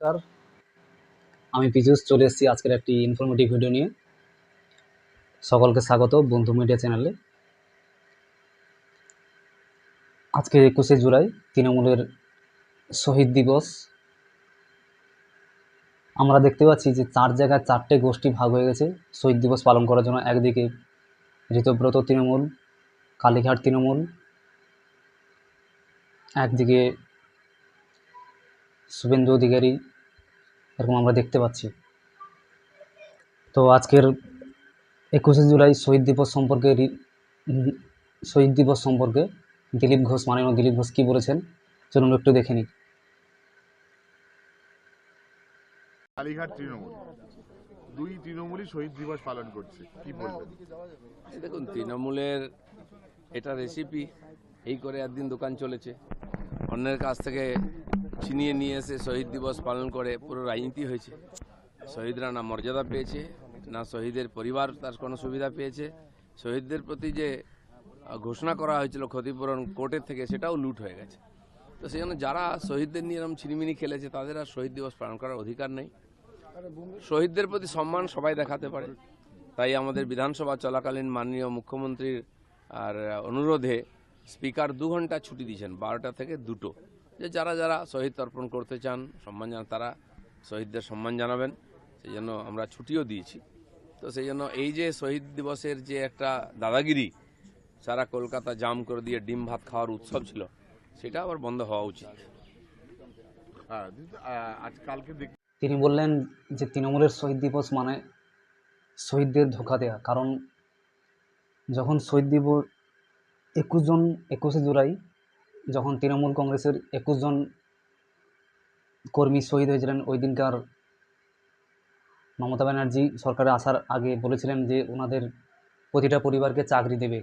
নমস্কার, আমি পীযূষ চলে এসেছি আজকের একটি ইনফরমেটিভ ভিডিও নিয়ে। সকলকে স্বাগত বন্ধু মিডিয়া চ্যানেলে। আজকে 21শে জুলাই তৃণমূলের শহীদ দিবস। আমরা দেখতে পাচ্ছি যে 4 জায়গায় 4টে গোষ্ঠী ভাগ হয়ে গেছে শহীদ দিবস পালন করার জন্য। একদিকে ঋতব্রত তৃণমূল, কালীঘাট তৃণমূল, একদিকে শুভেন্দু অধিকারী, এরকম আমরা দেখতে পাচ্ছি। তো আজকের 21শে জুলাই শহীদ দিবস সম্পর্কে দিলীপ ঘোষ, মাননীয় দিলীপ ঘোষ কী বলেছেন চলুন একটু দেখে নিই। কালীঘাট তৃণমূল, দুই তৃণমূলই শহীদ দিবস পালন করছে, কি বলবেন? দেখুন, তৃণমূলের এটা রেসিপি, এই করে একদিন দোকান চলেছে, অন্যের কাছ থেকে ছিনিয়ে নিয়ে এসে শহীদ দিবস পালন করে পুরো রাজনীতি হয়েছে। শহীদরা না মর্যাদা পেয়েছে, না শহীদের পরিবার তার কোনো সুবিধা পেয়েছে। শহীদদের প্রতি যে ঘোষণা করা হয়েছিল ক্ষতিপূরণ কোর্টের থেকে, সেটাও লুট হয়ে গেছে। তো সেই জন্য যারা শহীদদের নিয়ে এরকম ছিনিমিনি খেলেছে, তাদের আর শহীদ দিবস পালন করার অধিকার নেই। শহীদদের প্রতি সম্মান সবাই দেখাতে পারে, তাই আমাদের বিধানসভা চলাকালীন মাননীয় মুখ্যমন্ত্রীর আর অনুরোধে স্পিকার 2 ঘন্টা ছুটি দিয়েছেন, 12টা থেকে 2টো, যে যারা যারা শহীদ তর্পণ করতে চান, সম্মান জানান, তারা শহীদদের সম্মান জানাবেন। সেই জন্য আমরা ছুটিও দিয়েছি। তো সেই জন্য এই যে শহীদ দিবসের যে একটা দাদাগিরি, সারা কলকাতা জাম করে দিয়ে ডিম ভাত খাওয়ার উৎসব ছিল, সেটা আবার বন্ধ হওয়া উচিত। তিনি বললেন যে তৃণমূলের শহীদ দিবস মানে শহীদদের ধোঁকা দেওয়া। কারণ যখন শহীদ দিবস 21শে জুলাই যখন তৃণমূল কংগ্রেসের 21 জন কর্মী শহীদ হয়েছিলেন, ওই দিনকার মমতা ব্যানার্জি সরকারে আসার আগে বলেছিলেন যে ওনাদের প্রতিটা পরিবারকে চাকরি দেবে।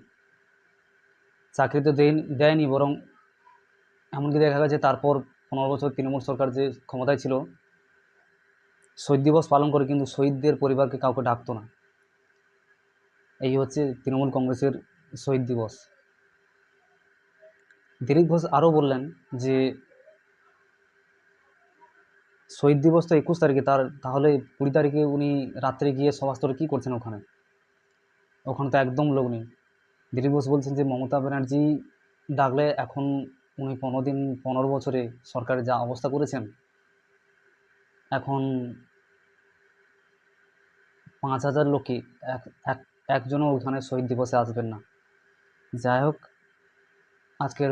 চাকরি তো দেয়নি, বরং এমনকি দেখা গেছে তারপর 15 বছর তৃণমূল সরকার যে ক্ষমতায় ছিল, শহীদ দিবস পালন করে কিন্তু শহীদদের পরিবারকে কাউকে ডাকতো না। এই হচ্ছে তৃণমূল কংগ্রেসের শহীদ দিবস। দিলীপ ঘোষ আরও বললেন যে শহীদ দিবস তো 21 তারিখে, তাহলে 20 তারিখে উনি রাত্রে গিয়ে সভাস্থলে কী করছেন ওখানে তো একদম লোক নেই। দিলীপ ঘোষ বলছেন যে মমতা ব্যানার্জি ডাকলে এখন উনি 15 বছরে সরকারের যা অবস্থা করেছেন, এখন 5000 লোকই একজনও ওখানে শহীদ দিবসে আসবেন না। যাই হোক, আজকের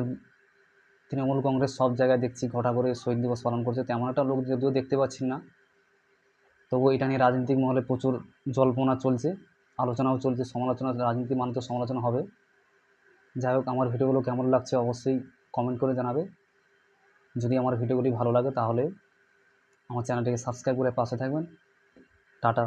তৃণমূল কংগ্রেস সব জায়গায় দেখছি ঘটা করে শহীদ দিবস পালন করছে, তেমন একটা লোক যদিও দেখতে পাচ্ছি না। তবুও এটা নিয়ে রাজনৈতিক মহলে প্রচুর জল্পনা চলছে, আলোচনাও চলছে, সমালোচনা, রাজনীতি মানে তো সমালোচনা হবে। যাই হোক, আমার ভিডিওগুলো কেমন লাগছে অবশ্যই কমেন্ট করে জানাবে। যদি আমার ভিডিওগুলি ভালো লাগে তাহলে আমার চ্যানেলটিকে সাবস্ক্রাইব করে পাশে থাকবেন। টাটা।